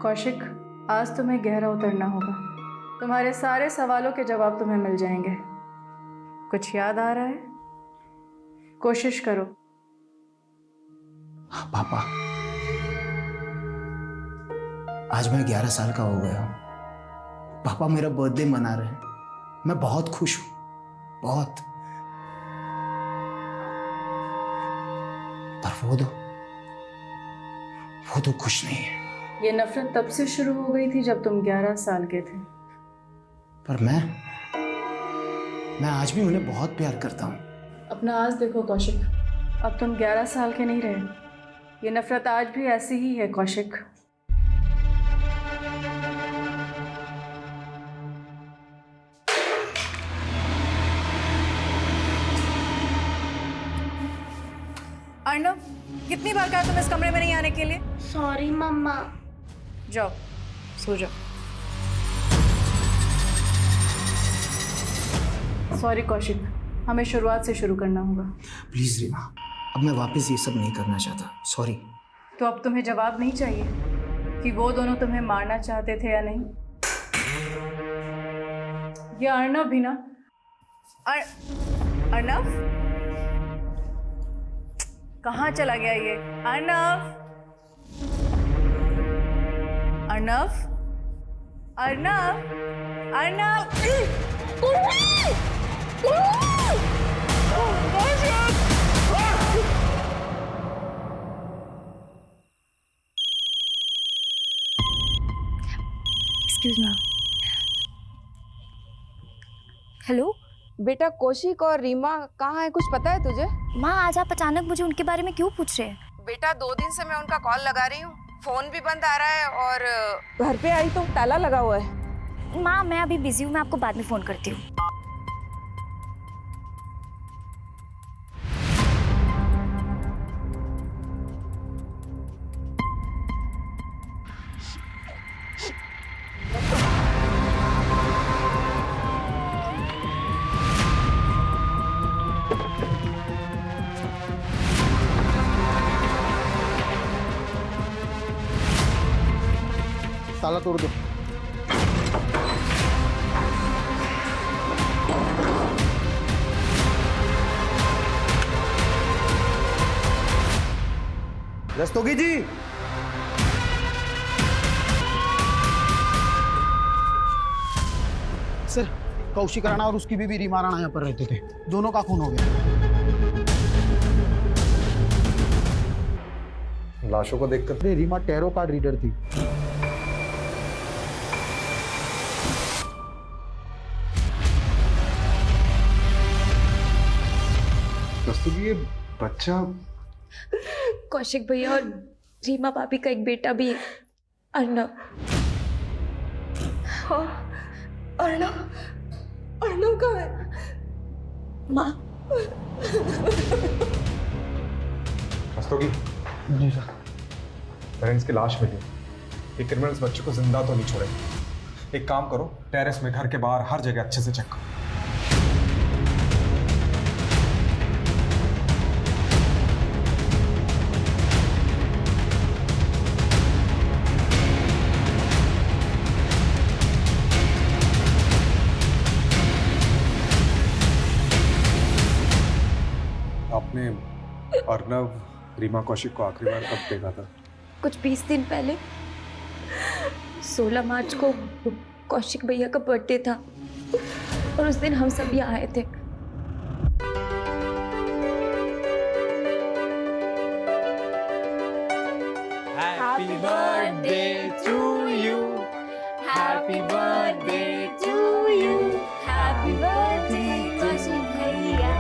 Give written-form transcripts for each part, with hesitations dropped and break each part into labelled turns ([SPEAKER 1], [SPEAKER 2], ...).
[SPEAKER 1] कौशिक, आज तुम्हें गहरा उतरना होगा। तुम्हारे सारे सवालों के जवाब तुम्हें मिल जाएंगे। कुछ याद आ रहा है? कोशिश करो।
[SPEAKER 2] पापा, आज मैं 11 साल का हो गया हूं। पापा मेरा बर्थडे मना रहे हैं। मैं बहुत खुश हूं, बहुत। पर वो तो खुश नहीं है।
[SPEAKER 1] ये नफरत तब से शुरू हो गई थी जब तुम 11 साल के थे।
[SPEAKER 2] पर मैं आज भी उन्हें बहुत प्यार करता हूं।
[SPEAKER 1] अपना आज देखो कौशिक, अब तुम 11 साल के नहीं रहे। ये नफरत आज भी ऐसी ही है कौशिक।
[SPEAKER 3] अर्णव, कितनी बार कहा तुम इस कमरे में नहीं आने के लिए?
[SPEAKER 4] सॉरी मम्मा।
[SPEAKER 3] जाओ, सो जाओ।
[SPEAKER 1] सॉरी कौशिक, हमें शुरुआत से शुरू करना होगा।
[SPEAKER 2] प्लीज रीमा, अब मैं वापस ये सब नहीं करना चाहता। सॉरी।
[SPEAKER 1] तो अब तुम्हें जवाब नहीं चाहिए कि वो दोनों तुम्हें मारना चाहते थे या नहीं? ये अर्णव भी ना।
[SPEAKER 3] अर्णव, कहाँ चला गया ये? Arnav, Arnav, Arnav, Arnav.
[SPEAKER 4] Excuse me. Hello
[SPEAKER 5] बेटा, कौशिक और रीमा कहाँ है, कुछ पता है तुझे?
[SPEAKER 4] माँ, आज आप अचानक मुझे उनके बारे में क्यों पूछ रहे हैं?
[SPEAKER 5] बेटा, 2 दिन से मैं उनका कॉल लगा रही हूँ, फोन भी बंद आ रहा है और घर पे आई तो ताला लगा हुआ है।
[SPEAKER 4] माँ, मैं अभी बिजी हूँ, मैं आपको बाद में फोन करती हूँ।
[SPEAKER 6] ताला तोड़ दो। रस्तोगी जी, सर कौशिक राणा और उसकी बीवी रीमा राणा यहाँ पर रहते थे। दोनों का खून हो गया।
[SPEAKER 7] लाशों को देखकर
[SPEAKER 6] रीमा टैरो कार्ड रीडर थी।
[SPEAKER 7] रस्तोगी, ये बच्चा
[SPEAKER 4] कौशिक भैया और रीमा भाभी का एक बेटा भी है, अर्णव।
[SPEAKER 5] अर्णव, अर्णव कहाँ है?
[SPEAKER 4] माँ,
[SPEAKER 7] रस्तोगी जी सर, पेरेंट्स की लाश मिली। ये क्रिमिनल्स बच्चे को जिंदा तो नहीं छोड़े। एक काम करो, टेरेस में, घर के बाहर, हर जगह अच्छे से चेक करो। आपने अर्णव, रीमा कौशिक को आखिरी बार कब देखा था?
[SPEAKER 4] कुछ 20 दिन पहले 16 मार्च को कौशिक भैया का बर्थडे था और उस दिन हम सब यहाँ आए थे।
[SPEAKER 8] Happy birthday to you. Happy birthday to you. Happy birthday Kaushik भैया.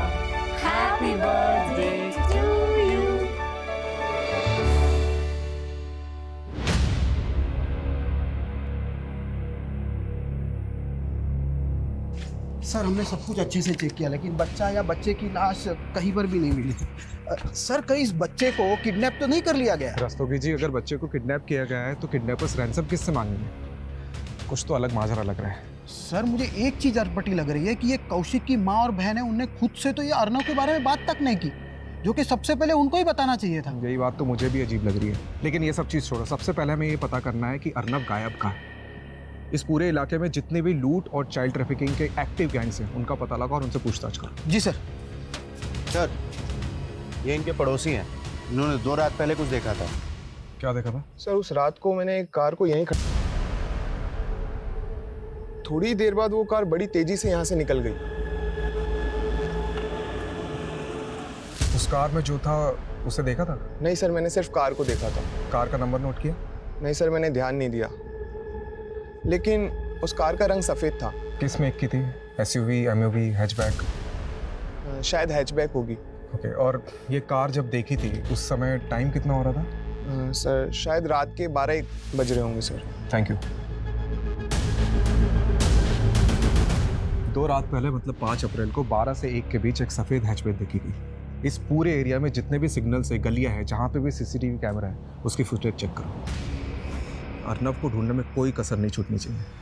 [SPEAKER 8] Happy birthday to you.
[SPEAKER 6] Sir हमने सब कुछ अच्छे से चेक किया, लेकिन बच्चा या बच्चे की लाश कहीं पर भी नहीं मिली। सर कहीं इस बच्चे को किडनैप तो नहीं कर लिया गया?
[SPEAKER 7] रस्तोगी जी, अगर बच्चे को किडनैप किया गया है तो किडनैपर्स रैंसम किससे मांगेंगे? कुछ तो अलग माजरा लग रहा है।
[SPEAKER 6] सर मुझे एक चीज अटपटी लग रही है कि ये कौशिक की माँ और बहन है, उनने खुद से तो ये अर्णव के बारे में बात तक नहीं की। जो कि सबसे पहले उनको ही बताना चाहिए था।
[SPEAKER 7] यही बात तो मुझे भी अजीब लग रही है, लेकिन ये सब चीज़ छोड़ो। सबसे पहले हमें ये पता करना है कि अर्नब गायब कहाँ है। इस पूरे इलाके में जितने भी लूट और चाइल्ड ट्रैफिकिंग के एक्टिव गैंग्स हैं उनका पता लगा और उनसे पूछताछ करो।
[SPEAKER 6] जी सर।
[SPEAKER 9] सर, ये इनके पड़ोसी हैं। इन्होंने 2 रात पहले कुछ देखा था।
[SPEAKER 7] क्या देखा था?
[SPEAKER 10] सर उस रात को मैंने एक कार को यहीं खड़ा, थोड़ी देर बाद वो कार बड़ी तेजी से यहाँ से निकल गई।
[SPEAKER 7] उस कार में जो था उसे देखा था?
[SPEAKER 10] नहीं सर, मैंने सिर्फ कार को देखा था।
[SPEAKER 7] कार का नंबर नोट किया?
[SPEAKER 10] नहीं सर, मैंने ध्यान नहीं दिया, लेकिन उस कार का रंग सफ़ेद था।
[SPEAKER 7] किस मेक की थी? SUV, MUV, hatchback?
[SPEAKER 10] शायद हैचबैक होगी।
[SPEAKER 7] ओके, और ये कार जब देखी थी उस समय टाइम कितना हो रहा था?
[SPEAKER 10] सर शायद रात के 12-1 बज रहे होंगे सर।
[SPEAKER 7] Thank you. 2 रात पहले मतलब 5 अप्रैल को 12 से 1 के बीच एक सफ़ेद हैचबैक देखी गई। इस पूरे एरिया में जितने भी सिग्नल्स है, गलियां हैं, जहाँ पे भी सीसीटीवी कैमरा है, उसकी फुटेज चेक करो। अर्नब को ढूंढने में कोई कसर नहीं छूटनी चाहिए।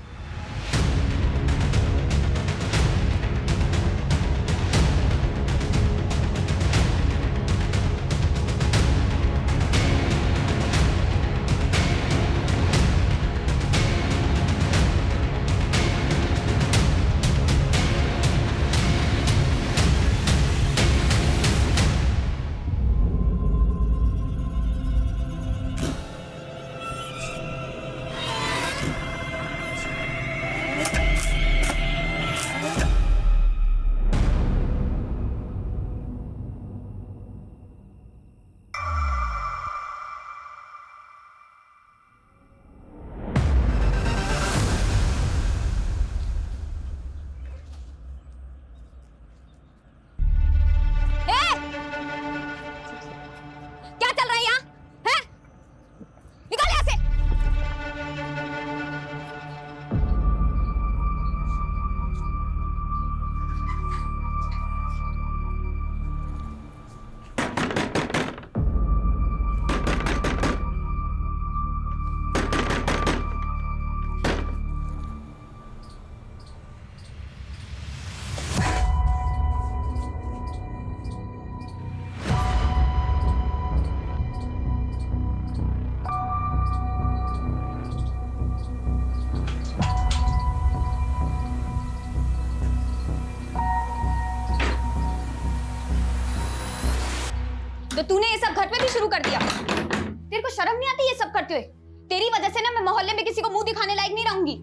[SPEAKER 4] तो तूने ये सब घर पे भी शुरू कर दिया? तेरे को शर्म नहीं आती ये सब करते हुए? तेरी वजह से ना मैं मोहल्ले में किसी को मुंह दिखाने लायक नहीं रहूंगी।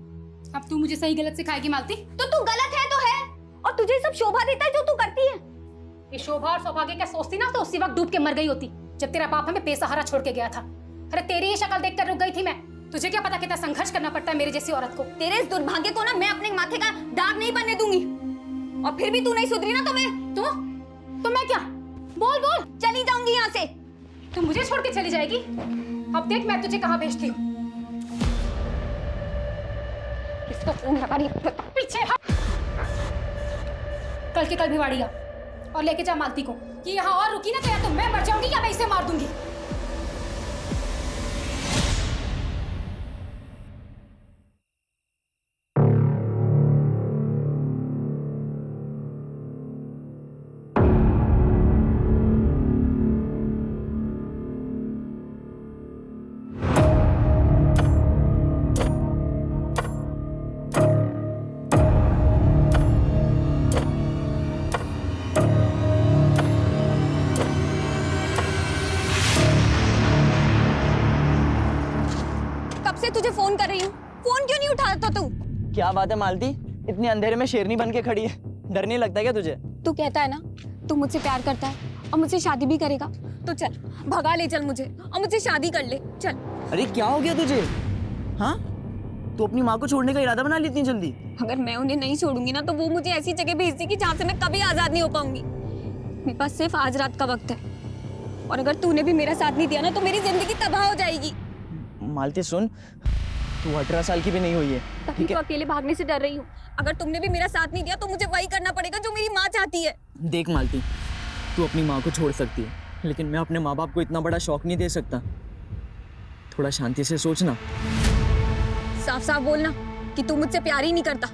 [SPEAKER 3] अब तू मुझे सही गलत सिखाएगी मालती?
[SPEAKER 4] तो तू गलत है तो है, और तुझे सब शोभा देता है जो तू करती है।
[SPEAKER 3] ये शोभा और सौभाग्य क्या सोचती ना तो उसी वक्त डूब के मर गई होती जब तेरा बाप हमें बेसहारा छोड़ के गया था। अरे तेरी ये शक्ल देखकर रुक गई थी मैं। तुझे क्या पता कितना संघर्ष करना पड़ता है मेरे जैसी औरत को।
[SPEAKER 4] तेरे इस दुर्भाग्य को ना मैं अपने माथे का दाग नहीं बनने दूंगी। और फिर भी तू नहीं सुधरी ना तो
[SPEAKER 3] मैं क्या? बोल बोल।
[SPEAKER 4] चली जाऊंगी यहाँ से।
[SPEAKER 3] तू मुझे छोड़ के चली जाएगी? अब देख मैं तुझे कहाँ भेजती हूँ।
[SPEAKER 4] किसको फोन लगा रही?
[SPEAKER 3] पीछे हट। कल के कल भिवाड़ी आ और लेके जा मालती को कि यहाँ और रुकी ना तो या तो मैं मर जाऊंगी या मैं इसे मार दूंगी।
[SPEAKER 4] तुझे फोन कर रही हूँ, फोन क्यों नहीं उठाता तू?
[SPEAKER 11] क्या बात है मालती, इतने अंधेरे में शेरनी बन के खड़ी है। डर नहीं लगता क्या तुझे?
[SPEAKER 4] तू कहता है ना तू मुझसे प्यार करता है और मुझसे शादी भी करेगा, तो चल भगा ले, चल मुझे और मुझसे शादी कर ले, चल।
[SPEAKER 11] अरे क्या हो गया तुझे? हाँ, तू अपनी माँ को छोड़ने का इरादा बना ली इतनी जल्दी?
[SPEAKER 4] अगर मैं उन्हें नहीं छोड़ूंगी ना तो वो मुझे ऐसी जगह भेज देगी जहाँ से मैं कभी आजाद नहीं हो पाऊंगी। मेरे पास सिर्फ आज रात का वक्त है, और अगर तूने भी मेरा साथ नहीं दिया ना तो मेरी जिंदगी तबाह हो जाएगी।
[SPEAKER 11] मालती सुन, तू 18 साल की भी नहीं हुई है,
[SPEAKER 4] ठीक है? अकेले भागने से डर रही हूँ। अगर तुमने भी मेरा साथ नहीं दिया तो मुझे वही करना पड़ेगा जो मेरी माँ चाहती है।
[SPEAKER 11] देख मालती, तू अपनी माँ को छोड़ सकती है, लेकिन मैं अपने माँ बाप को इतना बड़ा शौक नहीं दे सकता। थोड़ा शांति से सोचना।
[SPEAKER 4] साफ साफ बोलना कि तू मुझसे प्यार ही नहीं करता।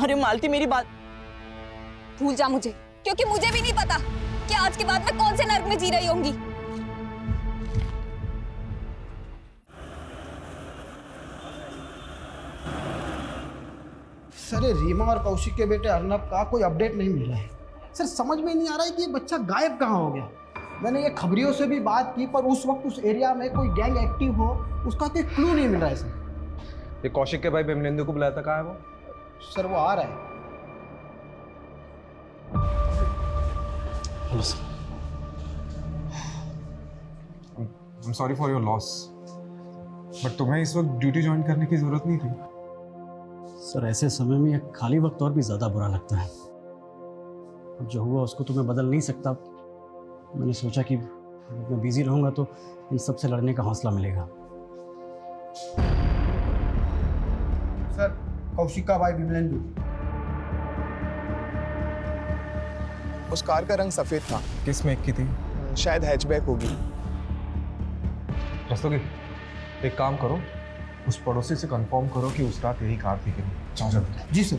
[SPEAKER 11] अरे मालती मेरी बात
[SPEAKER 4] भूल जा मुझे, क्योंकि मुझे भी नहीं पता कि आज के बाद मैं कौन से नर्क में जी रही होंगी।
[SPEAKER 6] सर, ये रीमा और कौशिक के बेटे अर्नब का कोई अपडेट नहीं मिल रहा है। सर, समझ में नहीं आ रहा है कि ये बच्चा गायब कहाँ हो गया। मैंने ये खबरियों से भी बात की, पर उस वक्त उस एरिया में कोई गैंग एक्टिव हो उसका कोई क्लू नहीं मिल रहा है सर।
[SPEAKER 7] ये कौशिक के भाई बिमलेंदु को बुलाया था, कहाँ है वो?
[SPEAKER 6] सर, वो आ रहा है।
[SPEAKER 7] Hello sir. I am sorry for your loss, but तुम्हें इस वक्त ड्यूटी ज्वाइन करने की जरूरत नहीं थी।
[SPEAKER 12] सर, ऐसे समय में एक खाली वक्त और भी ज़्यादा बुरा लगता है। अब जो हुआ उसको तो मैं बदल नहीं सकता। मैंने सोचा कि मैं बिजी रहूंगा तो इन सब से लड़ने का हौसला मिलेगा।
[SPEAKER 6] सर, कौशिक का भाई बिमलेंदु।
[SPEAKER 10] उस कार का रंग सफेद था।
[SPEAKER 7] किस मेक की थी?
[SPEAKER 10] शायद हैचबैक होगी।
[SPEAKER 7] रस्तोगी, एक काम करो, उस पड़ोसी से कंफर्म करो कि उस रात यही कार थी कि नहीं। जाओ जल्दी।
[SPEAKER 6] जी सर।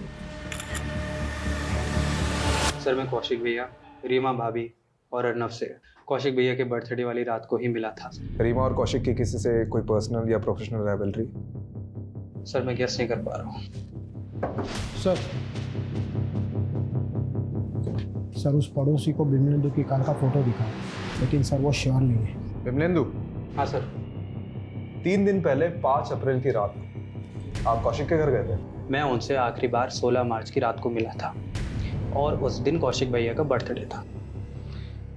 [SPEAKER 13] सर, मैं कौशिक भैया, रीमा भाभी और अर्नब से कौशिक भैया के बर्थडे वाली रात को ही मिला था।
[SPEAKER 7] रीमा और कौशिक की किसी से कोई पर्सनल या प्रोफेशनल राइवलरी?
[SPEAKER 13] सर, मैं गेस नहीं कर पा रहा हूँ।
[SPEAKER 6] सर, उस पड़ोसी को बिमलेंदु की कार का फोटो दिखा, लेकिन सर वो श्योर नहीं है।
[SPEAKER 7] बिमलेंदु?
[SPEAKER 13] हाँ सर।
[SPEAKER 7] 3 दिन पहले 5 अप्रैल की रात को आप कौशिक के घर गए थे?
[SPEAKER 13] मैं उनसे आखिरी बार 16 मार्च की रात को मिला था और उस दिन कौशिक भैया का बर्थडे था।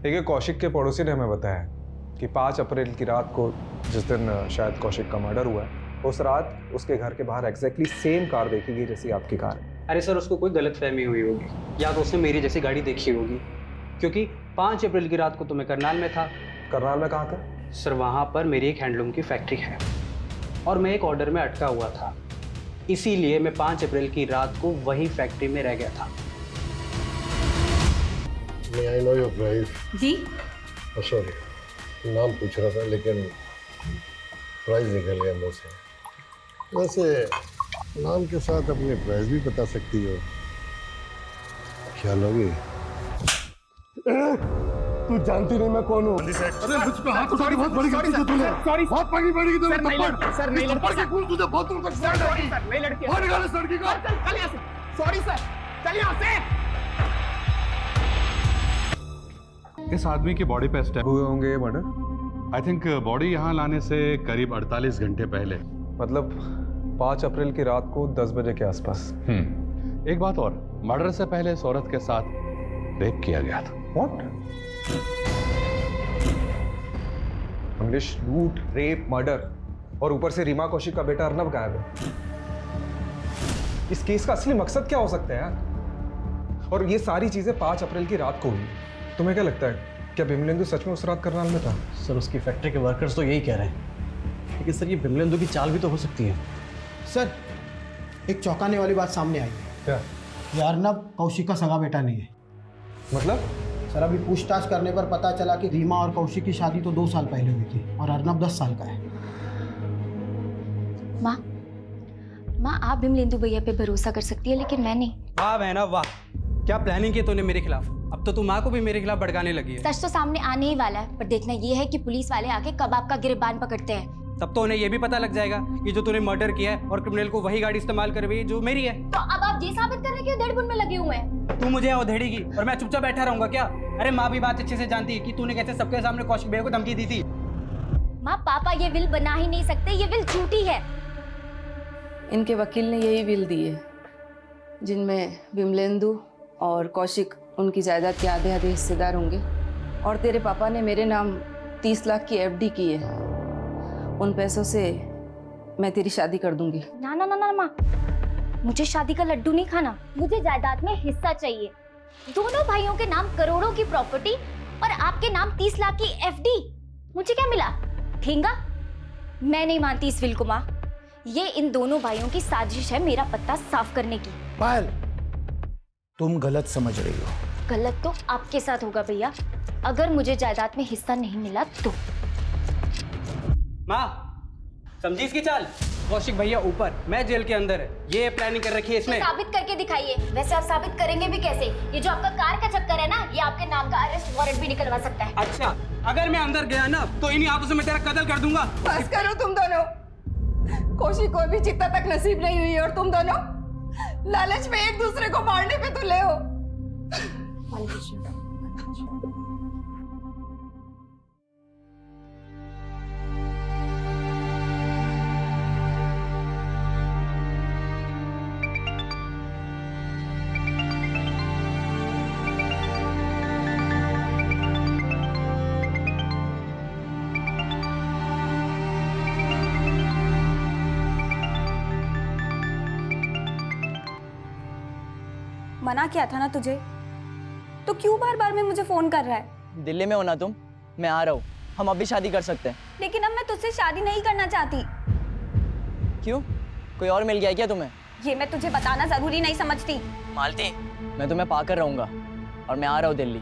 [SPEAKER 7] ठीक है, कौशिक के पड़ोसी ने हमें बताया कि 5 अप्रैल की रात को, जिस दिन शायद कौशिक का मर्डर हुआ है, उस रात उसके घर के बाहर एग्जैक्टली सेम कार देखी गई जैसी आपकी कार है।
[SPEAKER 13] अरे सर, उसको कोई गलतफहमी हुई होगी या तो उसने मेरी जैसी गाड़ी देखी होगी, क्योंकि 5 अप्रैल की रात को तो मैं करनाल में था।
[SPEAKER 7] करनाल में कहाँ था?
[SPEAKER 13] सर, वहाँ पर मेरी एक हैंडलूम की फैक्ट्री है और मैं एक ऑर्डर में अटका हुआ था, इसीलिए मैं 5 अप्रैल की रात को वही फैक्ट्री में रह गया था।
[SPEAKER 14] I know your price.
[SPEAKER 3] जी
[SPEAKER 14] सॉरी, नाम पूछ रहा था लेकिन प्राइस निकल गया मुँह से। वैसे नाम के साथ अपनी प्राइस भी बता सकती हो, क्या लोगी? तू जानती नहीं मैं कौन हूँ? अरे मुझ पे हाथ उठानी बहुत बड़ी गलती की तूने। सॉरी, बहुत पकड़ी पड़ेगी तुझे।
[SPEAKER 8] सर, नहीं लड़की।
[SPEAKER 14] के फूल तुझे बहुत दूर तक
[SPEAKER 8] सर, नहीं लड़की।
[SPEAKER 14] और निकाल इस लड़की को।
[SPEAKER 8] चल यहाँ से। सॉरी सर, चल यहाँ से।
[SPEAKER 15] इस आदमी की बॉडी पे स्टेप
[SPEAKER 7] हुए होंगे ये मर्डर?
[SPEAKER 15] आई थिंक बॉडी यहाँ लाने से करीब 48 घंटे पहले,
[SPEAKER 7] मतलब 5 अप्रैल की रात को 10 बजे के आसपास।
[SPEAKER 15] एक बात और, मर्डर से पहले इस औरत के साथ रेप किया गया था।
[SPEAKER 7] व्हाट? इंग्लिश, लूट, रेप, मर्डर, और ऊपर से रीमा कौशिक का बेटा अर्नब गायब है। इस केस का असली मकसद क्या हो सकता है यार? और ये सारी चीजें 5 अप्रैल की रात को हुई। तुम्हें क्या लगता है, क्या बिमलेंदु सच में उस रात करनाल में था?
[SPEAKER 12] सर, उसकी फैक्ट्री के वर्कर्स तो यही कह रहे हैं, लेकिन सर ये बिमलेंदु की चाल भी तो हो सकती है।
[SPEAKER 6] सर, एक चौंकाने वाली बात सामने आई है।
[SPEAKER 7] क्या?
[SPEAKER 6] ये अर्नब कौशिक का सगा बेटा नहीं है।
[SPEAKER 7] मतलब?
[SPEAKER 6] सर, अभी पूछताछ करने पर पता चला कि रीमा और कौशिक की शादी तो 2 साल पहले हुई थी और अर्नब 10 साल का है।
[SPEAKER 4] माँ, आप बिमलेंदु भैया पे भरोसा कर सकती है, लेकिन मैं नहीं।
[SPEAKER 13] वाह बहना वाह, क्या प्लानिंग की तूने मेरे खिलाफ। अब तो तू माँ को भी मेरे खिलाफ भड़काने लगी है।
[SPEAKER 4] सच तो सामने आने ही वाला है, पर देखना ये है कि पुलिस वाले आके कब आपका गिरबान पकड़ते हैं।
[SPEAKER 13] तब तो उन्हें ये भी पता लग जाएगा कि जो तूने मर्डर किया है और क्रिमिनल को वही गाड़ी इस्तेमाल कर रही है जो मेरी है।
[SPEAKER 4] तो अब आप ये साबित करने के धड़बुन में लगे हुए हैं।
[SPEAKER 13] तू मुझे अधेड़ेगी और मैं चुपचाप बैठा रहूंगा क्या? अरे माँ भी बात अच्छे से जानती है कि तूने कैसे सबके सामने कौशिक भैया को धमकी दी थी।
[SPEAKER 4] माँ, पापा ये विल बना ही नहीं सकते, ये विल झूठी है।
[SPEAKER 5] इनके वकील ने यही विल दी है, जिनमें बिमलेंदु और कौशिक उनकी जायदाद के आधे आधे हिस्सेदार होंगे, और तेरे पापा ने मेरे नाम 30 लाख की एफडी की है। उन पैसों से मैं तेरी शादी कर दूंगी।
[SPEAKER 4] ना ना ना ना माँ, मुझे शादी का लड्डू नहीं खाना, मुझे जायदाद में हिस्सा चाहिए। दोनों भाइयों के नाम करोड़ों की प्रॉपर्टी और आपके नाम 30 लाख की एफडी। मुझे क्या मिला? ठेंगा? मैं नहीं मानती इस विल को माँ। ये इन दोनों भाइयों की साजिश है मेरा पत्ता साफ करने की।
[SPEAKER 2] पायल, तुम गलत समझ रही हो।
[SPEAKER 4] गलत तो आपके साथ होगा भैया, अगर मुझे जायदाद में हिस्सा नहीं मिला तो।
[SPEAKER 13] माँ, समझी इसकी चाल? कौशिक भैया ऊपर, मैं जेल के अंदर है। ये प्लानिंग कर रखी है इसने।
[SPEAKER 4] साबित करके दिखाइए। वैसे आप साबित करेंगे भी कैसे? ये जो आपका कार का चक्कर है ना, ये आपके नाम का अरेस्ट वारंट भी निकलवा सकता है।
[SPEAKER 13] अच्छा, अगर मैं अंदर गया ना तो इन्हीं हाथों से मैं तेरा कत्ल कर दूंगा।
[SPEAKER 5] बस करो तुम दोनों। कौशिक को अभी चित्ता तक नसीब नहीं हुई और तुम दोनों लालच में एक दूसरे को मारने पे तुले हो।
[SPEAKER 16] मना किया था ना तुझे, तो क्यों बार बार में मुझे फोन कर रहा है?
[SPEAKER 11] दिल्ली में हो ना तुम? मैं आ रहा हूँ, हम अभी शादी कर सकते हैं।
[SPEAKER 16] लेकिन अब मैं तुझसे शादी नहीं करना चाहती।
[SPEAKER 11] क्यों? कोई और मिल गया क्या तुम्हें?
[SPEAKER 16] ये मैं तुझे बताना जरूरी नहीं समझती।
[SPEAKER 11] मालती, मैं तुम्हें पाकर रहूंगा और मैं आ रहा हूँ दिल्ली।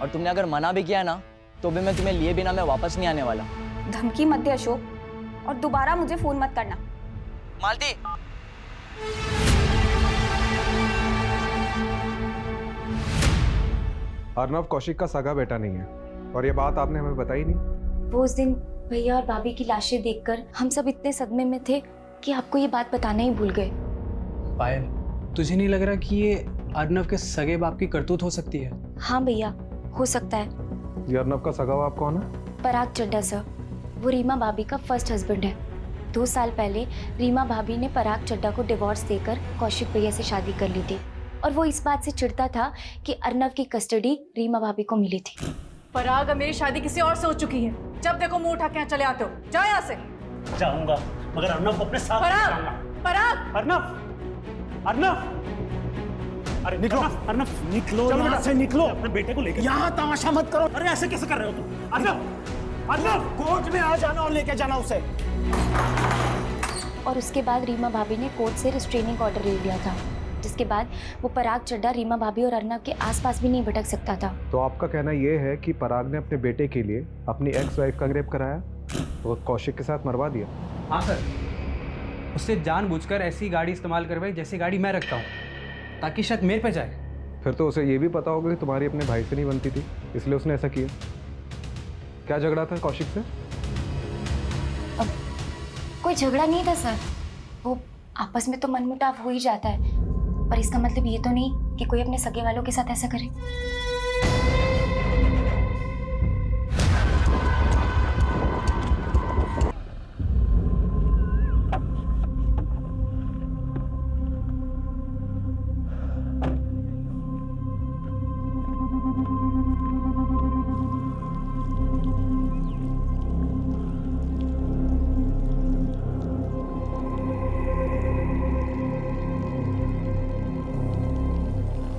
[SPEAKER 11] और तुमने अगर मना भी किया ना तो भी मैं तुम्हें लिए बिना मैं वापस नहीं आने वाला।
[SPEAKER 16] धमकी मत दे अशोक, और दोबारा मुझे फोन मत करना।
[SPEAKER 11] मालती,
[SPEAKER 7] अर्नव कौशिक का सगा बेटा नहीं है और ये बात आपने हमें बताई नहीं।
[SPEAKER 4] वो उस दिन भैया और भाभी की लाशें देखकर हम सब इतने सदमे में थे कि आपको ये बात बताना ही भूल गए।
[SPEAKER 13] पायल, तुझे नहीं लग रहा कि ये अर्नव के सगे बाप की करतूत हो सकती है?
[SPEAKER 4] हाँ भैया, हो सकता है।
[SPEAKER 7] ये अर्नव का सगा बाप कौन है?
[SPEAKER 4] पराग चड्ढा सर, वो रीमा भाभी का फर्स्ट हस्बैंड है। 2 साल पहले रीमा भाभी ने पराग चड्ढा को डिवोर्स देकर कौशिक भैया से शादी कर ली थी और वो इस बात से चिढ़ता था कि अर्नव की कस्टडी रीमा भाभी को मिली थी।
[SPEAKER 1] पराग, अब मेरी शादी किसी और से हो चुकी है। जब देखो मुंह उठा के यहाँ चले आते हो। जाओ यहाँ से।
[SPEAKER 12] जाऊंगा, मगर अर्नव को अपने साथ
[SPEAKER 1] पराग,
[SPEAKER 12] लाऊंगा।
[SPEAKER 1] पराग,
[SPEAKER 12] अर्नव, अर्नव, अरे निकलो, अर्नव निकलो यहाँ से, निकलो। अपने बेटे को लेकर यहाँ तमाशा मत करो। अरे ऐसे कैसे कर रहे हो तुम? अर्नव, अर्नव, कोर्ट में आ जाना और लेके जाना उसे।
[SPEAKER 4] और उसके बाद रीमा भाभी ने कोर्ट से रिस्ट्रेनिंग ऑर्डर ले लिया था, जिसके बाद वो पराग चड्ढा रीमा भाभी और अर्नव के आसपास भी नहीं भटक सकता था।
[SPEAKER 7] तो आपका कहना ये है कि पराग ने अपने बेटे के लिए अपनी एक्स वाइफ का रेप कराया और कौशिक के साथ मरवा दिया?
[SPEAKER 13] हाँ सर, उससे जानबूझकर ऐसी गाड़ी इस्तेमाल करवाई जैसी गाड़ी मैं रखता हूँ, ताकि शक मेरे पे जाए।
[SPEAKER 7] फिर तो उसे ये भी पता होगा कि तुम्हारी अपने भाई से नहीं बनती थी, इसलिए उसने ऐसा किया। क्या झगड़ा था कौशिक से?
[SPEAKER 4] कोई झगड़ा नहीं था सर, वो आपस में तो मनमुटाव हो ही जाता है, पर इसका मतलब ये तो नहीं कि कोई अपने सगे वालों के साथ ऐसा करे।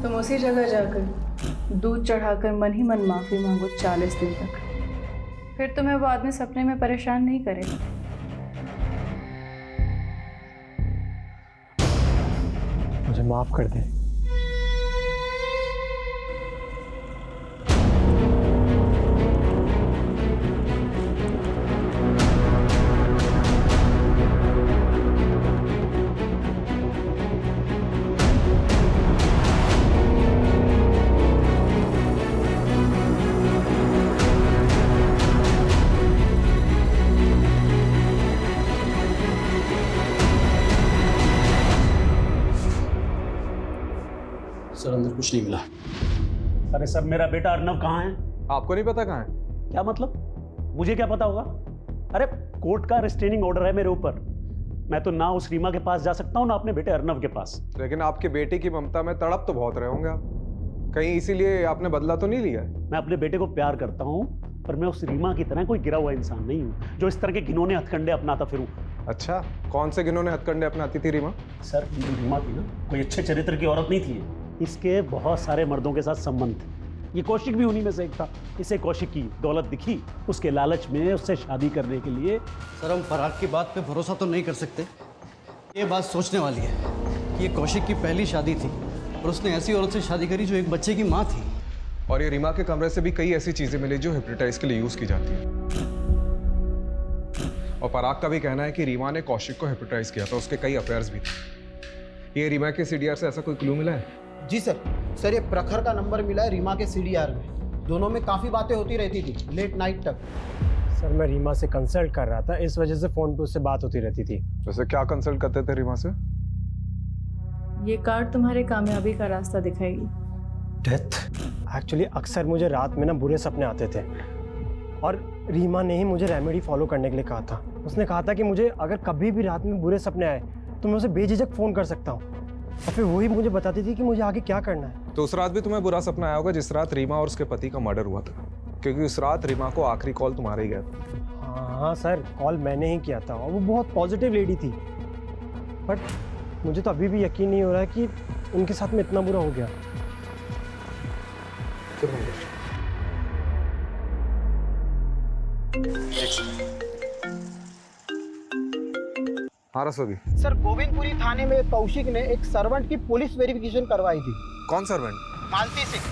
[SPEAKER 1] तुम उसी जगह जाकर दूध चढ़ाकर मन ही मन माफी मांगो 40 दिन तक, फिर तुम्हें वो आदमी सपने में परेशान नहीं करेगा।
[SPEAKER 12] मुझे माफ कर दे। सर, अंदर कुछ नहीं मिला।
[SPEAKER 17] अरे सर, मेरा बेटा अर्नव कहाँ है?
[SPEAKER 7] आपको नहीं पता कहाँ है?
[SPEAKER 17] क्या मतलब? मुझे क्या पता होगा? अरे कोर्ट का रिस्ट्रेनिंग ऑर्डर है मेरे ऊपर। मैं तो ना उस रीमा के पास जा सकता हूँ ना अपने बेटे अर्नव के पास।
[SPEAKER 7] लेकिन आपके बेटे की ममता में तड़प तो बहुत रहे होंगे आप, कहीं इसीलिए आपने बदला तो नहीं लिया?
[SPEAKER 17] मैं अपने बेटे को प्यार करता हूँ, पर मैं उस रीमा की तरह कोई गिरा हुआ इंसान नहीं हूँ जो इस तरह के घिनौने हथकंडे अपनाता फिरूं।
[SPEAKER 7] अच्छा, कौन से घिनौने हथकंडे अपनाती थी रीमा?
[SPEAKER 17] सर, रीमा थी ना, कोई अच्छे चरित्र की औरत नहीं थी। इसके बहुत सारे मर्दों के साथ संबंध थे, ये कौशिक भी उन्हीं में से एक था। इसे कौशिक की दौलत दिखी, उसके लालच में उससे शादी करने के लिए।
[SPEAKER 12] सर, हम पराग की बात पे भरोसा तो नहीं कर सकते। ये बात सोचने वाली है कि ये कौशिक की पहली शादी थी और उसने ऐसी औरत से शादी करी जो एक बच्चे की माँ थी।
[SPEAKER 7] और ये रीमा के कमरे से भी कई ऐसी चीजें मिली जो हिप्नोटाइज के लिए यूज की जाती है। और पराग का भी कहना है कि रीमा ने कौशिक को हिप्नोटाइज किया था, उसके कई अफेयर्स भी थे। ये रीमा के सीडीआर से ऐसा कोई क्लू मिला है?
[SPEAKER 6] जी सर, ये प्रखर का नंबर मिला है रीमा के सीडीआर में। दोनों में काफ़ी बातें होती रहती थी लेट नाइट तक।
[SPEAKER 18] सर मैं रीमा से कंसल्ट कर रहा था, इस वजह से फ़ोन पे उससे बात होती रहती थी।
[SPEAKER 7] वैसे क्या कंसल्ट करते थे रीमा से?
[SPEAKER 1] ये कार्ड तुम्हारे कामयाबी का रास्ता दिखाएगी।
[SPEAKER 18] डेथ? एक्चुअली अक्सर मुझे रात में ना बुरे सपने आते थे और रीमा ने ही मुझे रेमेडी फॉलो करने के लिए कहा था। उसने कहा था कि मुझे अगर कभी भी रात में बुरे सपने आए तो मैं उसे बेझिझक फ़ोन कर सकता हूँ और फिर वही मुझे बताती थी कि मुझे आगे क्या करना है।
[SPEAKER 7] तो उस रात भी तुम्हें बुरा सपना आया होगा जिस रात रीमा और उसके पति का मर्डर हुआ था, क्योंकि उस रात रीमा को आखिरी कॉल तुम्हारे ही गया था।
[SPEAKER 18] हाँ सर, कॉल मैंने ही किया था और वो बहुत पॉजिटिव लेडी थी, बट मुझे तो अभी भी यकीन नहीं हो रहा है कि उनके साथ में इतना बुरा हो गया।
[SPEAKER 7] हाँ रसोगी।
[SPEAKER 6] सर, गोविंदपुरी थाने में कौशिक ने एक सर्वेंट की पुलिस वेरिफिकेशन करवाई थी।
[SPEAKER 7] कौन सर्वेंट?
[SPEAKER 6] मालती सिंह।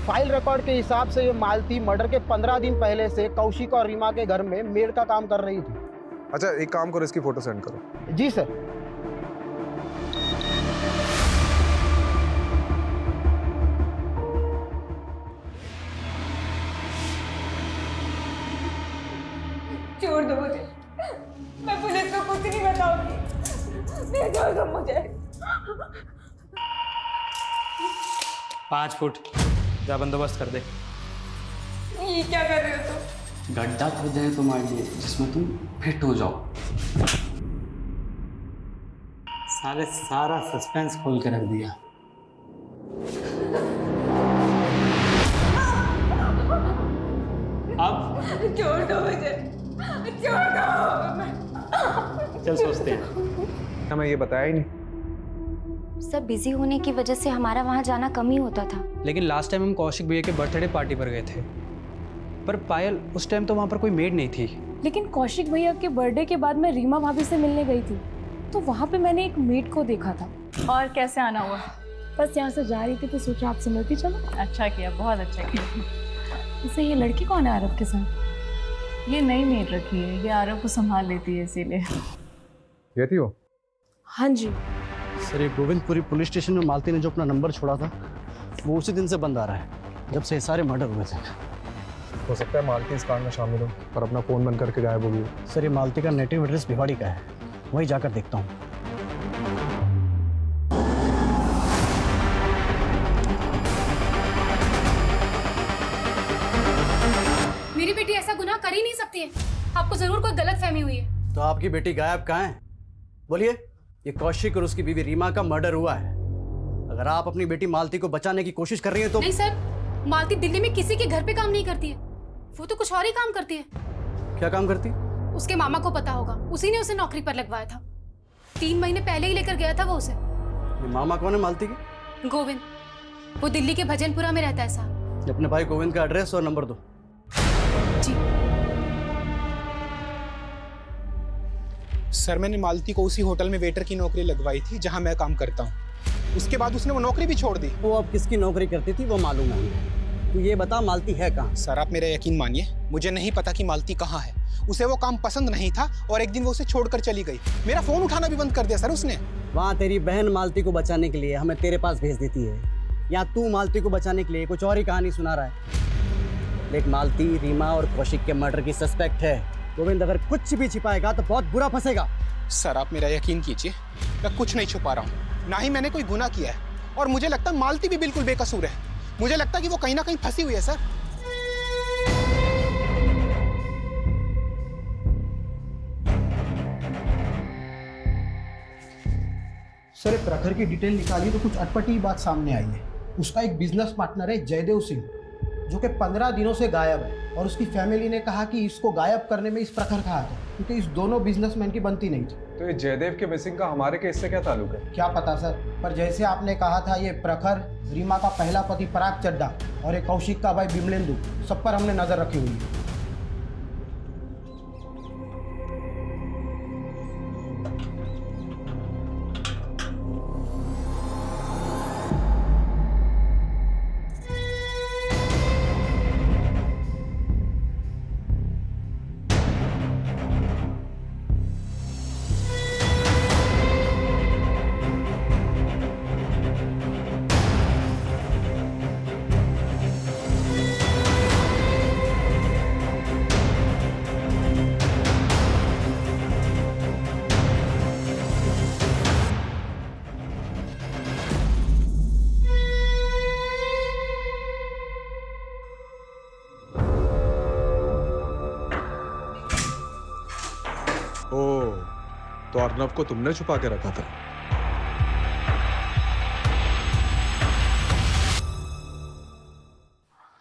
[SPEAKER 6] फाइल रिकॉर्ड के हिसाब से ये मालती मर्डर के 15 दिन पहले से कौशिक और रीमा के घर में मेड का काम कर रही थी।
[SPEAKER 7] अच्छा, एक काम करो, इसकी फोटो सेंड करो।
[SPEAKER 6] जी सर।
[SPEAKER 16] छोड़ दो मुझे, मैं पुलिस को कुछ नहीं बताऊंगी। नहीं, छोड़ दो मुझे।
[SPEAKER 13] 5 फुट जा बंदोबस्त कर दे।
[SPEAKER 16] ये क्या कर रहे हो तुम?
[SPEAKER 13] गड्ढा खोदा है तुम्हारे लिए जिसमें तुम फिट हो जाओ। साले सारा सस्पेंस खोल के रख दिया। अब
[SPEAKER 16] छोड़ दो मुझे, छोड़ दो।
[SPEAKER 13] चल सोचते हैं।
[SPEAKER 7] हमें ये बताया ही नहीं।
[SPEAKER 4] सब बिजी होने की वजह से हमारा वहाँ जाना कम ही होता था।
[SPEAKER 13] लेकिन लास्ट टाइम हम कौशिक भैया के बर्थडे पार्टी पर गए थे, पर पायल उस टाइम तो वहाँ पर कोई मेड नहीं थी।
[SPEAKER 19] लेकिन कौशिक भैया के बर्थडे के बाद मैं रीमा भाभी से मिलने गई थी, तो वहाँ पे मैंने एक मेड को देखा था।
[SPEAKER 1] और कैसे आना हुआ?
[SPEAKER 19] बस यहाँ से जा रही थी तो सोचा आपसे मिलती चलो।
[SPEAKER 1] अच्छा किया, बहुत अच्छा किया।
[SPEAKER 19] वैसे ये लड़की कौन है आरव के साथ?
[SPEAKER 1] ये नई मेड रखी है, ये आरव को संभाल लेती है इसीलिए।
[SPEAKER 7] ये थी वो?
[SPEAKER 19] हाँ जी।
[SPEAKER 12] सर, ये गोविंदपुरी पुलिस स्टेशन में मालती ने जो अपना नंबर छोड़ा था वो उसी दिन से बंद आ रहा है जब से ये सारे मर्डर हुए थे।
[SPEAKER 7] हो सकता है मालती इस कांड में शामिल हो और अपना फोन बंद करके गायब हो गई।
[SPEAKER 12] सर, ये मालती का नेटिव एड्रेस भिवाड़ी का है, वहीं जाकर देखता हूँ।
[SPEAKER 3] मेरी बेटी ऐसा गुनाह कर ही नहीं सकती है। आपको जरूर कोई गलतफहमी हुई है।
[SPEAKER 12] तो आपकी बेटी गायब कहाँ है? बोलिए। ये कौशिक और उसकी बीवी रीमा का मर्डर हुआ है। अगर आप अपनी बेटी मालती को बचाने की कोशिश कर रही हैं तो।
[SPEAKER 3] नहीं सर, मालती दिल्ली में किसी के घर पे काम नहीं करती है, वो तो कुछ और ही काम करती है।
[SPEAKER 12] क्या काम करती?
[SPEAKER 3] उसके मामा को पता होगा, उसी ने उसे नौकरी पर लगवाया था। 3 महीने पहले ही लेकर गया था वो उसे।
[SPEAKER 12] ये मामा कौन है मालती की?
[SPEAKER 3] गोविंद, वो दिल्ली के भजनपुरा में रहता है साहब।
[SPEAKER 12] अपने भाई गोविंद का एड्रेस और नंबर दो।
[SPEAKER 3] जी
[SPEAKER 8] सर, मैंने मालती को उसी होटल में वेटर की नौकरी लगवाई थी जहां मैं काम करता हूं। उसके बाद उसने वो नौकरी भी छोड़ दी।
[SPEAKER 12] वो अब किसकी नौकरी करती थी वो मालूम नहीं। तो ये बता मालती है कहाँ?
[SPEAKER 8] सर, आप मेरा यकीन मानिए, मुझे नहीं पता कि मालती कहाँ है। उसे वो काम पसंद नहीं था और एक दिन वो उसे छोड़कर चली गई। मेरा फोन उठाना भी बंद कर दिया सर उसने।
[SPEAKER 12] वहाँ तेरी बहन मालती को बचाने के लिए हमें तेरे पास भेज देती है, या तू मालती को बचाने के लिए कुछ और ही कहानी सुना रहा है। लेकिन मालती रीमा और कौशिक के मर्डर की सस्पेक्ट है। गोविंद अगर कुछ भी छिपाएगा तो बहुत बुरा फंसेगा।
[SPEAKER 8] सर, आप मेरा यकीन कीजिए, मैं कुछ नहीं छुपा रहा हूँ, ना ही मैंने कोई गुनाह किया है। और मुझे लगता है मालती भी बिल्कुल बेकसूर है। मुझे लगता है कि वो कहीं ना कहीं फंसी हुई है सर।
[SPEAKER 6] सर, प्रखर की डिटेल निकाली तो कुछ अटपटी बात सामने आई है। उसका एक बिजनेस पार्टनर है जयदेव सिंह, जो कि 15 दिनों से गायब है। और उसकी फैमिली ने कहा कि इसको गायब करने में इस प्रखर का हाथ है, क्योंकि इस दोनों बिजनेसमैन की बनती नहीं थी।
[SPEAKER 7] तो ये जयदेव के मिसिंग का हमारे केस से क्या ताल्लुक है?
[SPEAKER 6] क्या पता सर, पर जैसे आपने कहा था, ये प्रखर, रीमा का पहला पति पराग चड्डा और एक कौशिक का भाई बिमलेंदु, सब पर हमने नजर रखी हुई है।
[SPEAKER 7] ओ, तो अर्नव को तुमने छुपा के रखा था?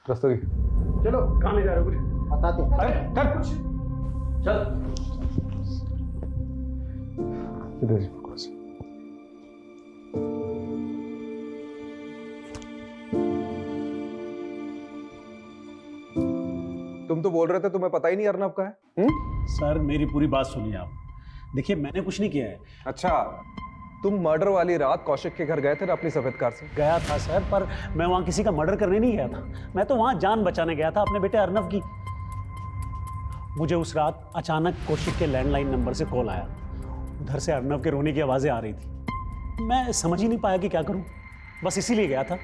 [SPEAKER 10] रस्तोगी
[SPEAKER 17] चलो, कहाँ ले जा रहे हो? कुछ
[SPEAKER 6] बताते हैं।
[SPEAKER 17] अरे कर कुछ, चल।
[SPEAKER 10] इधर जी, बकवास।
[SPEAKER 7] तुम तो बोल रहे थे तुम्हें पता ही नहीं अर्नव का है।
[SPEAKER 17] सर मेरी पूरी बात सुनिए आप। देखिए मैंने कुछ नहीं किया है।
[SPEAKER 7] अच्छा, तुम मर्डर वाली रात कौशिक के घर गए थे ना अपनी सफेद कार से?
[SPEAKER 17] गया था सर, पर मैं वहां किसी का मर्डर करने नहीं गया था। मैं तो वहां जान बचाने गया था अपने बेटे अर्नव की। मुझे उस रात अचानक कौशिक के लैंडलाइन नंबर से कॉल आया। उधर से अर्नव के रोने की आवाजें आ रही थी। मैं समझ ही नहीं पाया कि क्या करूं, बस इसीलिए गया था।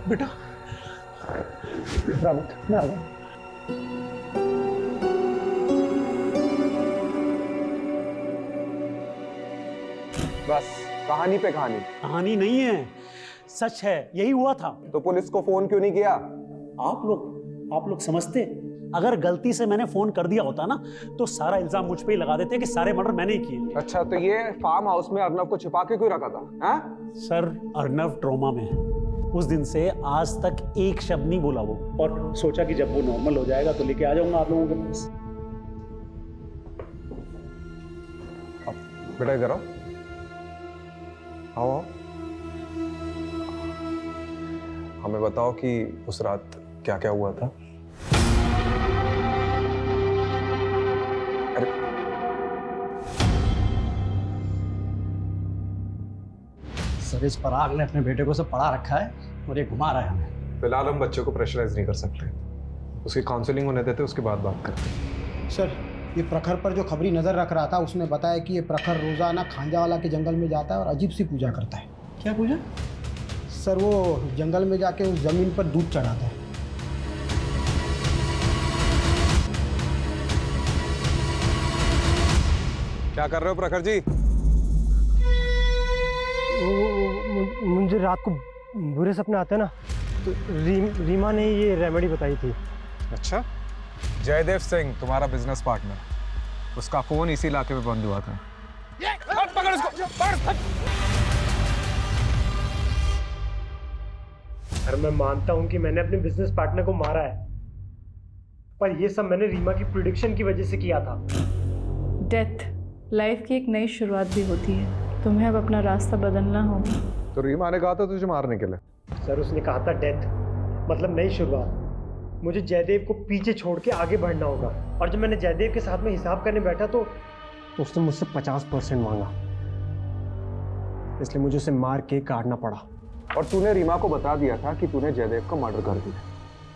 [SPEAKER 17] बेटा घबरा मत, मैं आ गया।
[SPEAKER 7] बस कहानी पे कहानी।
[SPEAKER 17] कहानी नहीं है, सच है, यही हुआ था।
[SPEAKER 7] तो पुलिस को फोन क्यों नहीं किया?
[SPEAKER 17] आप लोग समझते, अगर गलती से मैंने फोन कर दिया होता ना तो सारा इल्जाम मुझ पे ही लगा देते कि सारे मर्डर मैंने ही किए।
[SPEAKER 7] अच्छा, तो ये फार्म हाउस में अर्नव को छिपा के क्यों रखा था? हाँ?
[SPEAKER 17] सर अर्नव ट्रॉमा में है। उस दिन से आज तक एक शब्द नहीं बोला वो, और सोचा कि जब वो नॉर्मल हो जाएगा तो लेके आ जाऊंगा आप लोगों के पास।
[SPEAKER 7] बेटा इधर आओ, आओ। हमें बताओ कि उस रात क्या क्या हुआ था।
[SPEAKER 12] सर इस पराग ने अपने बेटे को सब पढ़ा रखा है और ये घुमा रहा है हमें।
[SPEAKER 7] फिलहाल हम बच्चे को प्रेशराइज नहीं कर सकते, उसकी काउंसलिंग होने देते, उसके बाद बात करते।
[SPEAKER 6] सर ये प्रखर पर जो खबरी नज़र रख रहा था उसने बताया कि ये प्रखर रोज़ाना खांजावाला के जंगल में जाता है और अजीब सी पूजा करता है।
[SPEAKER 12] क्या पूजा?
[SPEAKER 6] सर वो जंगल में जाके उस जमीन पर दूध चढ़ाता है।
[SPEAKER 7] क्या कर रहे हो प्रखर जी?
[SPEAKER 18] मुझे रात को बुरे सपने आते हैं ना, तो रीमा ने ये रेमेडी बताई थी।
[SPEAKER 7] अच्छा, जयदेव सिंह तुम्हारा बिजनेस पार्टनर, उसका फोन इसी इलाके में बंद हुआ था। पकड़ इसको,
[SPEAKER 18] अरे मैं मानता हूं कि मैंने अपने बिजनेस पार्टनर को मारा है, पर ये सब मैंने रीमा की प्रिडिक्शन की वजह से किया था।
[SPEAKER 1] डेथ लाइफ की एक नई शुरुआत भी होती है, तुम्हें अब अपना रास्ता बदलना होगा।
[SPEAKER 7] तो रीमा ने कहा था तुझे मारने के लिए।
[SPEAKER 18] सर उसने कहा था डेथ मतलब नई शुरुआत। मुझे जयदेव को पीछे छोड़ के आगे बढ़ना होगा, और जब मैंने जयदेव के साथ में हिसाब करने बैठा तो उसने मुझसे 50% मांगा, इसलिए मुझे उसे मार के काटना पड़ा।
[SPEAKER 7] और तूने रीमा को बता दिया था कि तूने जयदेव को मर्डर कर दिया,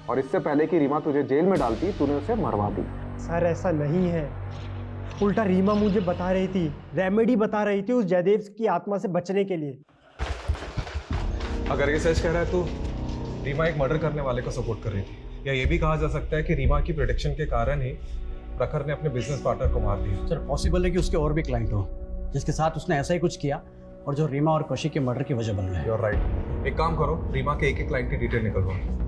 [SPEAKER 7] और इससे पहले कि रीमा तुझे जेल में डालती तूने उसे मरवा दी।
[SPEAKER 18] सर ऐसा नहीं है, उल्टा रीमा मुझे बता रही थी, रेमेडी बता रही थी उस जयदेव की आत्मा से बचने के लिए।
[SPEAKER 7] अगर ये सच कह रहा है तो रीमा एक मर्डर करने वाले को सपोर्ट कर रही थी, या ये भी कहा जा सकता है कि रीमा की प्रेडिक्शन के कारण ही प्रखर ने अपने बिजनेस पार्टनर को मार दिया।
[SPEAKER 12] सर पॉसिबल है कि उसके और भी क्लाइंट हो जिसके साथ उसने ऐसा ही कुछ किया और जो रीमा और कौशिक के मर्डर की वजह बन गए।
[SPEAKER 7] You are right. एक काम करो, रीमा के एक क्लाइंट की डिटेल निकलवाओ।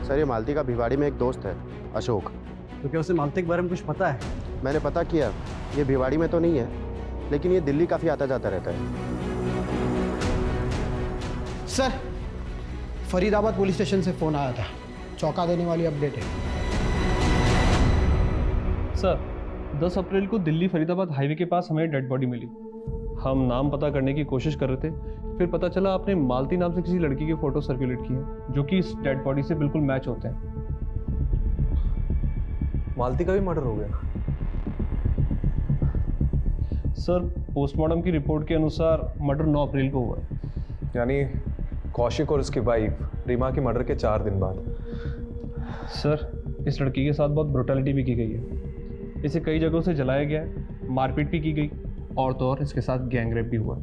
[SPEAKER 9] सर ये मालती का भिवाड़ी में एक दोस्त है अशोक।
[SPEAKER 12] तो क्या उसे मालती के बारे में कुछ पता है?
[SPEAKER 9] मैंने पता किया, ये भिवाड़ी में तो नहीं है, लेकिन ये दिल्ली काफ़ी आता जाता रहता है।
[SPEAKER 6] सर फरीदाबाद पुलिस स्टेशन से फ़ोन आया था, चौंका देने वाली अपडेट है।
[SPEAKER 20] सर 10 अप्रैल को दिल्ली फरीदाबाद हाईवे के पास हमें डेड बॉडी मिली। हम नाम पता करने की कोशिश कर रहे थे, फिर पता चला आपने मालती नाम से किसी लड़की के फोटो सर्कुलेट किए जो कि इस डेड बॉडी से बिल्कुल मैच होते हैं।
[SPEAKER 7] मालती का भी मर्डर हो गया?
[SPEAKER 20] सर पोस्टमार्टम की रिपोर्ट के अनुसार मर्डर 9 अप्रैल को हुआ है।
[SPEAKER 7] यानी कौशिक और उसकी वाइफ रीमा के मर्डर के 4 दिन बाद।
[SPEAKER 20] सर, इस लड़की के साथ बहुत ब्रुटैलिटी भी की गई है। इसे कई जगहों से जलाया गया है, मारपीट भी की गई, और तो और इसके साथ गैंग रेप भी हुआ।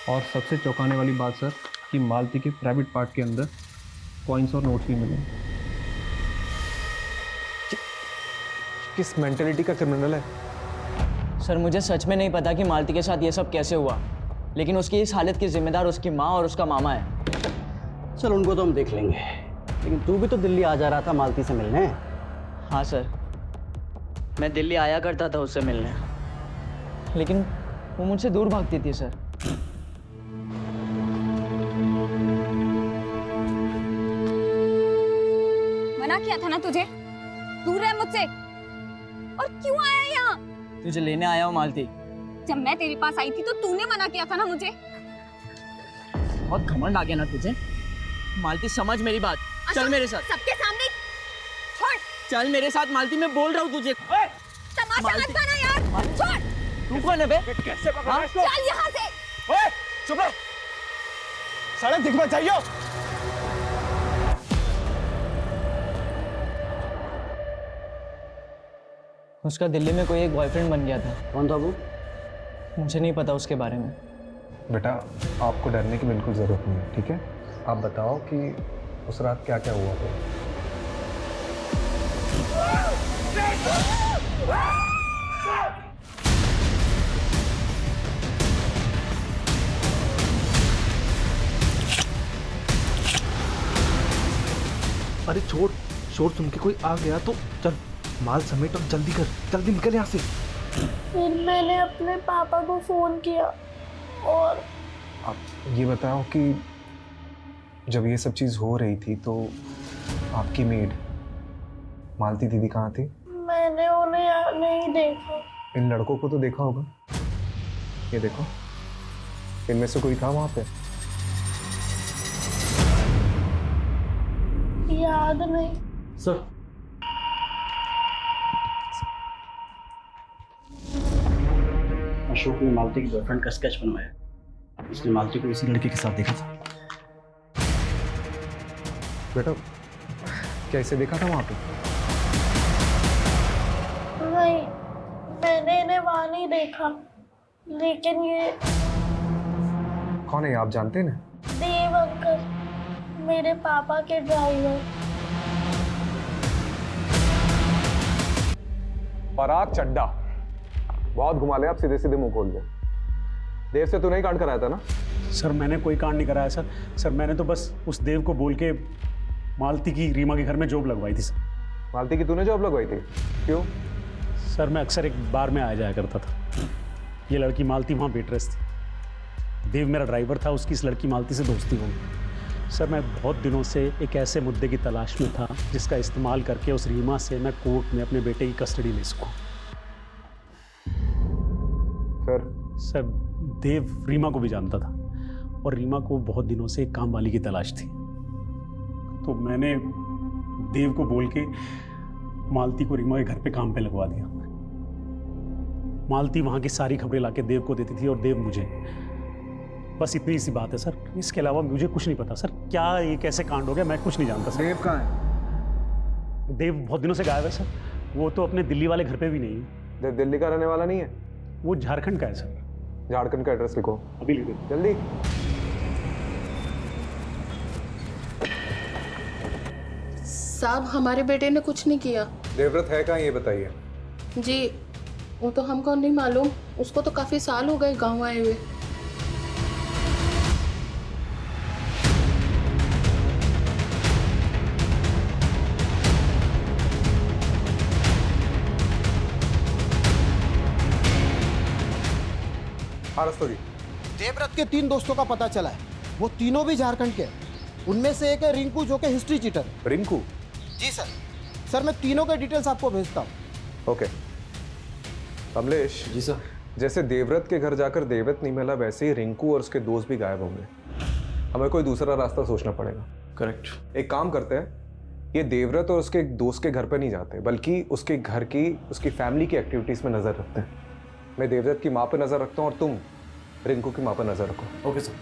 [SPEAKER 20] और सबसे चौंकाने वाली बात सर कि मालती के प्राइवेट पार्ट के अंदर कॉइन्स और नोट्स भी मिले।
[SPEAKER 7] किस मेंटेलिटी का क्रिमिनल है?
[SPEAKER 11] सर मुझे सच में नहीं पता कि मालती के साथ ये सब कैसे हुआ, लेकिन उसकी इस हालत की जिम्मेदार उसकी माँ और उसका मामा है।
[SPEAKER 12] चल उनको तो हम देख लेंगे, लेकिन तू भी तो दिल्ली आ जा रहा था मालती से मिलने।
[SPEAKER 11] हाँ सर, मैं दिल्ली आया करता था उससे मिलने, लेकिन वो मुझसे दूर भागती थी सर।
[SPEAKER 16] मना किया था ना तुझे, दूर रह मुझसे। और क्यों आया यहाँ?
[SPEAKER 11] तुझे लेने आया हूँ मालती।
[SPEAKER 16] जब मैं तेरे पास आई थी तो तूने मना किया था ना मुझे।
[SPEAKER 11] बहुत घमंड आ गया ना तुझे। मालती समझ मेरी बात, चल मेरे साथ।
[SPEAKER 16] सबके सामने छोड़।
[SPEAKER 11] चल मेरे साथ मालती, मैं बोल रहा हूँ तुझे।
[SPEAKER 16] तमाशा मत बना यार, छोड़।
[SPEAKER 11] तू कौन है बे?
[SPEAKER 16] कैसे पकड़ा इसको? चल यहाँ से।
[SPEAKER 6] ओए, चुप रहो। सड़क दिख मत जाइयो।
[SPEAKER 11] उसका दिल्ली में कोई एक बॉयफ्रेंड बन गया था।
[SPEAKER 12] कौन था वो?
[SPEAKER 11] मुझे नहीं पता उसके बारे में।
[SPEAKER 7] बेटा, आपको डरने की बिल्कुल ज़रूरत नहीं है, ठीक है? आप बताओ कि उस रात क्या क्या हुआ था।
[SPEAKER 10] अरे छोड़, शोर सुन के कोई आ गया तो चल माल समेट और जल्दी कर, जल्दी निकल यहाँ से।
[SPEAKER 19] फिर मैंने अपने पापा को फोन किया और
[SPEAKER 7] आप ये बताओ कि जब ये सब चीज़ हो रही थी तो आपकी मेड मालती दीदी कहाँ थी?
[SPEAKER 19] मैंने उन्हें यहाँ नहीं देखा।
[SPEAKER 7] इन लड़कों को तो देखा होगा। ये देखो, इनमें से कोई था वहाँ पे?
[SPEAKER 19] याद नहीं।
[SPEAKER 12] सर, अशोक ने मालती की बॉयफ्रेंड का स्केच बनवाया। उसने मालती को इसी लड़के के साथ देखा था।
[SPEAKER 7] बेटा, क्या इसे देखा था वहाँ पे?
[SPEAKER 19] नहीं, मैंने इन्हें वहाँ नहीं देखा, लेकिन ये
[SPEAKER 7] कौन है, आप जानते हैं ना?
[SPEAKER 19] देव अंकल, मेरे पापा के ड्राइवर।
[SPEAKER 7] पराग चड्डा, बहुत घुमा ले आप, सीधे सीधे मुंह खोल दे। देव से तूने ही कांड कराया था ना?
[SPEAKER 12] सर मैंने कोई कांड नहीं कराया सर। सर मैंने तो बस उस देव को बोल के मालती की रीमा के घर में जॉब लगवाई थी सर।
[SPEAKER 7] मालती की तूने जॉब लगवाई थी? क्यों?
[SPEAKER 12] सर मैं अक्सर एक बार में आ जाया करता था। ये लड़की मालती वहाँ वेटरेस थी। देव मेरा ड्राइवर था, उसकी इस लड़की मालती से दोस्ती हो गई। सर मैं बहुत दिनों से एक ऐसे मुद्दे की तलाश में था जिसका इस्तेमाल करके उस रीमा से मैं कोर्ट में अपने बेटे की कस्टडी ले सकूं। सर देव रीमा को भी जानता था और रीमा को बहुत दिनों से एक काम वाली की तलाश थी। तो मैंने देव को बोल के मालती को रीमा के घर पे काम पे लगवा दिया। मालती वहाँ की सारी खबरें लाके देव को देती थी और देव मुझे। बस इतनी सी बात है सर, इसके अलावा मुझे कुछ नहीं पता सर। क्या ये कैसे कांड हो गया मैं कुछ नहीं जानता सर।
[SPEAKER 7] देव कहाँ है?
[SPEAKER 12] देव बहुत दिनों से गायब है सर। वो तो अपने दिल्ली वाले घर पे भी नहीं है।
[SPEAKER 7] देव दिल्ली का रहने वाला नहीं है?
[SPEAKER 12] वो झारखंड का है सर।
[SPEAKER 7] झारखंड का एड्रेस लिखो।
[SPEAKER 12] अभी लिख दो
[SPEAKER 7] जल्दी।
[SPEAKER 21] साहब, हमारे बेटे ने कुछ नहीं किया।
[SPEAKER 7] देवव्रत है कहाँ, ये बताइए।
[SPEAKER 21] जी, वो तो हमको नहीं मालूम, उसको तो काफी साल हो गए गांव आए हुए।
[SPEAKER 6] देवव्रत के 3 दोस्तों का पता चला है, वो तीनों भी झारखंड के हैं। उनमें से एक है रिंकू, जो कि हिस्ट्री चीटर।
[SPEAKER 7] रिंकू?
[SPEAKER 6] जी सर। सर मैं तीनों के डिटेल्स आपको भेजता हूँ।
[SPEAKER 7] ओके। कमलेश।
[SPEAKER 12] जी सर।
[SPEAKER 7] जैसे देवव्रत के घर जाकर देवव्रत नहीं मिला, वैसे ही रिंकू और उसके दोस्त भी गायब होंगे। हमें कोई दूसरा रास्ता सोचना पड़ेगा।
[SPEAKER 12] करेक्ट।
[SPEAKER 7] एक काम करते हैं, ये देवव्रत और उसके दोस्त के घर पर नहीं जाते, बल्कि उसके घर की, उसकी फैमिली की एक्टिविटीज़ में नज़र रखते हैं। मैं देवव्रत की माँ पे नज़र रखता हूँ और तुम रिंकू की माँ पर नजर रखो।
[SPEAKER 10] Okay sir.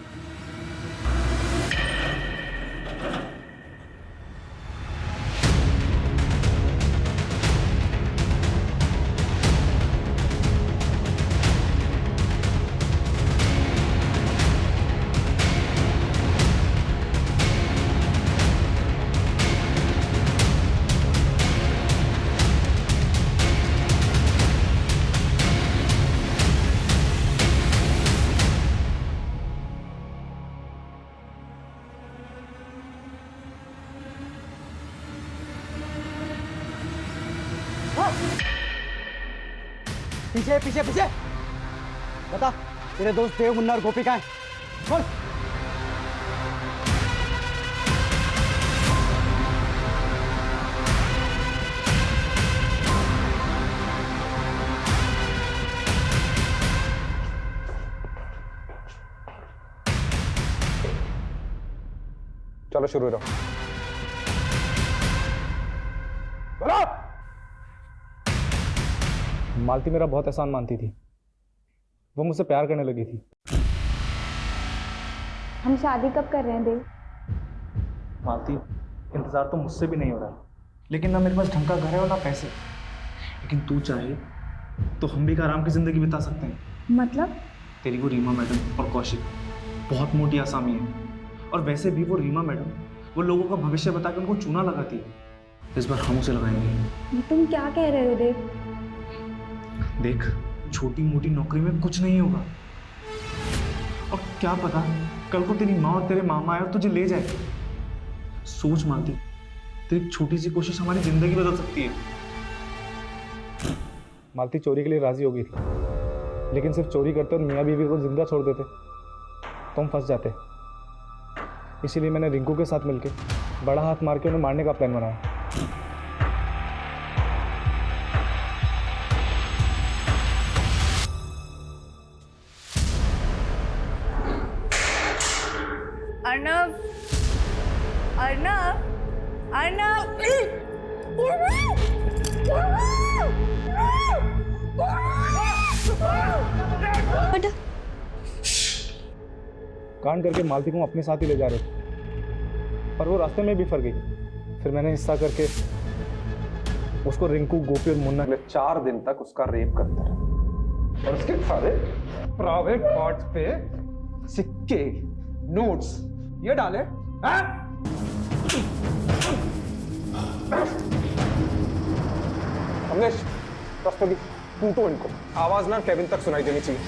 [SPEAKER 6] पीछे पीछे पीछे। बता तेरे दोस्त देव, मुन्ना और गोपी कहाँ हैं? बोल।
[SPEAKER 7] चलो शुरू करो। बोलो। मालती मेरा बहुत एहसान मानती थी, वो मुझसे प्यार करने लगी थी।
[SPEAKER 16] हम शादी कब कर रहे हैं देव?
[SPEAKER 10] मालती, इंतजार तो मुझसे भी नहीं हो रहा, लेकिन ना मेरे पास ढंग का घर है और ना पैसे। लेकिन तू चाहे तो हम भी एक आराम की जिंदगी बिता सकते हैं।
[SPEAKER 16] मतलब?
[SPEAKER 10] तेरी वो रीमा मैडम और कौशिक बहुत मोटी आसामी है, और वैसे भी वो रीमा मैडम वो लोगों का भविष्य बता के उनको चूना लगाती है। इस बार हम उसे लगाएंगे।
[SPEAKER 16] तुम क्या कह रहे हो देव?
[SPEAKER 10] देख, छोटी मोटी नौकरी में कुछ नहीं होगा, और क्या पता कल को तेरी माँ और तेरे मामा आए और तुझे ले जाए। सोच मालती, तेरी छोटी सी कोशिश हमारी जिंदगी बदल सकती है।
[SPEAKER 7] मालती चोरी के लिए राजी हो गई थी, लेकिन सिर्फ चोरी करते और मियाँ बीवी को जिंदा छोड़ देते तो हम फंस जाते। इसीलिए मैंने रिंकू के साथ मिलकर बड़ा हाथ मार के उन्हें मारने का प्लान बनाया।
[SPEAKER 1] अर्नव, अर्नव, अर्नव,
[SPEAKER 7] कांड करके मालती को अपने साथ ही ले जा रहे थे, पर वो रास्ते में भी फंस गई। फिर मैंने हिस्सा करके उसको रिंकू, गोपी और मुन्ना के 4 दिन तक उसका रेप करता रहा, और उसके सारे प्राइवेट पार्ट्स पे सिक्के, नोट्स ये डाले। कमलेश, तू तो इनको आवाज ना केविन तक सुनाई देनी चाहिए।